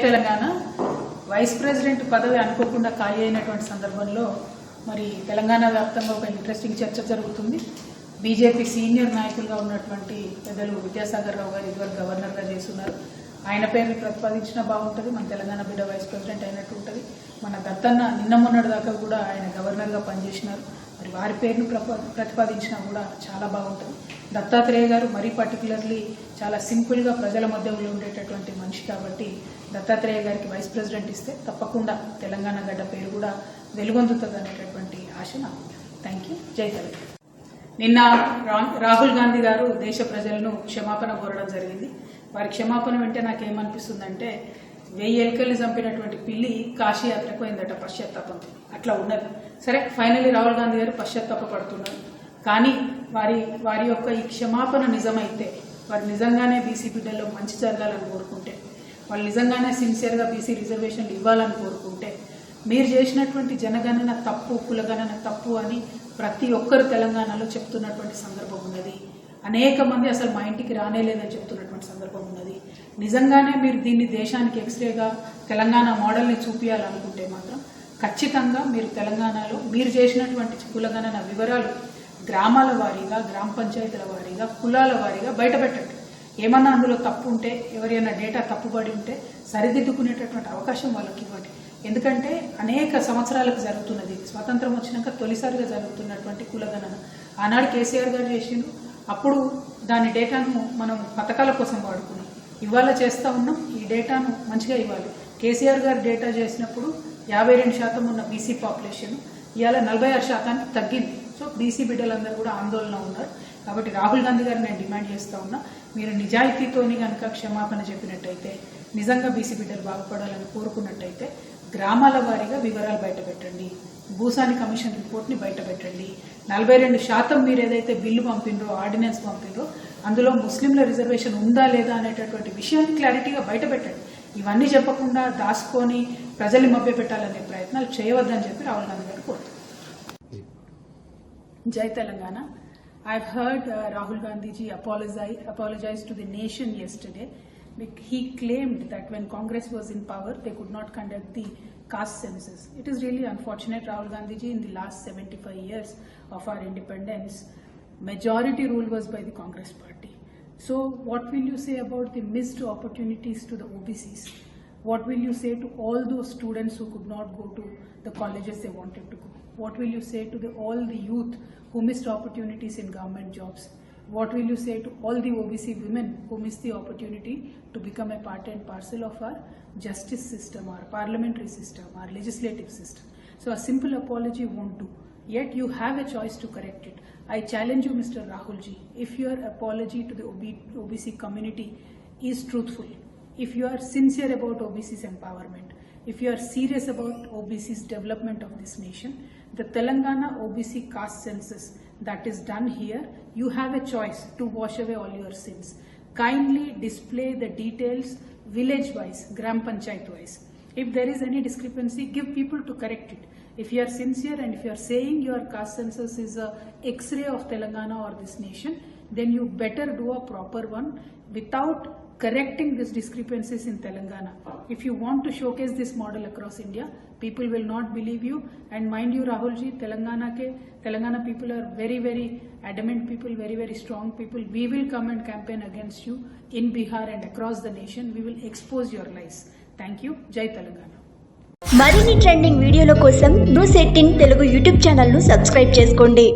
Telangana vice president పదవి అనుకోకుండా ఖాళీ అయినటువంటి సందర్భంలో మరి తెలంగాణ వ్యాప్తంగా ఒక ఇంట్రెస్టింగ్ చర్చ జరుగుతుంది. బీజేపీ సీనియర్ నాయకులుగా ఉన్నటువంటి పెద్దలు విద్యాసాగర్ రావు గారు ఇదివరకు గవర్నర్గా చేస్తున్నారు. ఆయన పేరుని ప్రతిపాదించినా బాగుంటుంది. మన తెలంగాణ బిడ్డ వైస్ ప్రెసిడెంట్ అయినట్టు ఉంటుంది. మన దత్తన్న నిన్న మొన్నటి దాకా కూడా ఆయన గవర్నర్గా పనిచేసినారు. మరి వారి పేరును ప్రతిపాదించినా కూడా చాలా బాగుంటుంది. దత్తాత్రేయ గారు మరీ పర్టికులర్లీ చాలా సింపుల్గా ప్రజల మధ్యలో ఉండేటటువంటి మనిషి కాబట్టి దత్తాత్రేయ గారికి వైస్ ప్రెసిడెంట్ ఇస్తే తప్పకుండా తెలంగాణ గడ్డ పేరు కూడా వెలుగొందుతుంది అనేటటువంటి ఆశ నాకు. Thank you. జై తెలంగాణ. నిన్న రాహుల్ గాంధీ గారు దేశ ప్రజలను క్షమాపణ కోరడం జరిగింది. వారి క్షమాపణ వింటే నాకేమనిపిస్తుందంటే 1000 ఎలుకల్ని చంపినటువంటి పిల్లి కాశీ యాత్రకు పోయిందట పశ్చాత్తాపంతో. అట్లా ఉన్నది. సరే, ఫైనల్లీ రాహుల్ గాంధీ గారు పశ్చాత్తాప పడుతున్నారు. కానీ వారి యొక్క ఈ క్షమాపణ నిజమైతే, వారు నిజంగానే బీసీ బిడ్డల్లో మంచి జరగాలని కోరుకుంటే, వాళ్ళు నిజంగానే సిన్సియర్గా బీసీ రిజర్వేషన్లు ఇవ్వాలని కోరుకుంటే, మీరు చేసినటువంటి జనగణన తప్పు, కులగణన తప్పు అని ప్రతి ఒక్కరు తెలంగాణలో చెప్తున్నటువంటి సందర్భం ఉన్నది. అనేక మంది అసలు మా ఇంటికి రానేలేదని చెప్తున్నటువంటి సందర్భం ఉన్నది. నిజంగానే మీరు దీన్ని దేశానికి ఎక్స్రేగా తెలంగాణ మోడల్ని చూపించాలనుకుంటే మాత్రం ఖచ్చితంగా మీరు తెలంగాణలో మీరు చేసినటువంటి కులగణన వివరాలు గ్రామాల వారీగా, గ్రామ పంచాయతీల వారీగా, కులాల వారీగా బయటపెట్టండి. ఏమన్నా అందులో తప్పు ఉంటే, ఎవరైనా డేటా తప్పుబడి ఉంటే సరిదిద్దుకునేటటువంటి అవకాశం వాళ్ళకి ఇవ్వండి. ఎందుకంటే అనేక సంవత్సరాలకు జరుగుతున్నది. స్వాతంత్రం వచ్చినాక తొలిసారిగా జరుగుతున్నటువంటి కులగణన. ఆనాడు కేసీఆర్ గారు చేసిండు. అప్పుడు దాని డేటాను మనం పథకాల కోసం వాడుకున్నాం. ఇవాళ చేస్తూ ఉన్నాం. ఈ డేటాను మంచిగా ఇవ్వాలి. కేసీఆర్ గారు డేటా చేసినప్పుడు 52% ఉన్న బీసీ పాపులేషన్ ఇవాళ 46% తగ్గింది. సో బీసీ బిడ్డలందరూ కూడా ఆందోళన ఉన్నారు. కాబట్టి రాహుల్ గాంధీ గారు నేను డిమాండ్ చేస్తూ ఉన్నా, మీరు నిజాయితీతోని కనుక క్షమాపణ చెప్పినట్టయితే, నిజంగా బీసీ బిడ్డలు బాగుపడాలని కోరుకున్నట్టయితే గ్రామాల వారీగా వివరాలు బయటపెట్టండి. భూసాని కమిషన్ రిపోర్ట్ని బయటపెట్టండి. 42% మీరు ఏదైతే బిల్లు పంపిండ్రో, ఆర్డినెన్స్ పంపిండ్రో, అందులో ముస్లింల రిజర్వేషన్ ఉందా లేదా అనేటటువంటి విషయాన్ని క్లారిటీగా బయటపెట్టండి. ఇవన్నీ చెప్పకుండా దాచుకొని ప్రజల్ని మభ్యపెట్టాలనే ప్రయత్నాలు చేయవద్దని చెప్పి రాహుల్ గాంధీ గారు కోరుతున్నారు. జై Telangana. I've heard Rahul Gandhi ji apologize to the nation yesterday. He claimed that when Congress was in power, they could not conduct the caste census. It is really unfortunate, Rahul Gandhi ji. In the last 75 years of our independence, majority rule was by the Congress party. So what will you say about the missed opportunities to the OBCs? What will you say to all those students who could not go to the colleges they wanted to go? What will you say to all the youth who missed opportunities in government jobs? What will you say to all the OBC women who missed the opportunity to become a part and parcel of our justice system, our parliamentary system, our legislative system? So a simple apology won't do. Yet you have a choice to correct it. I challenge you, Mr. Rahul ji, if your apology to the OBC community is truthful, if you are sincere about OBC's empowerment, if you are serious about OBC's development of this nation, the Telangana OBC caste census that is done here, you have a choice to wash away all your sins. Kindly display the details village-wise, gram panchayat-wise. If there is any discrepancy, give people to correct it. If you are sincere and if you are saying your caste census is a X-ray of Telangana or this nation, then you better do a proper one without correcting these discrepancies in Telangana. If you want to showcase this model across India, people will not believe you. And mind you, Rahul ji, Telangana people are very, very adamant people, very, very strong people. We will come and campaign against you in Bihar and across the nation. We will expose your lies. Thank you. Jai Telangana. మరిన్ని trending వీడియోల కోసం news 18 Telugu YouTube channel ను subscribe చేసుకోండి.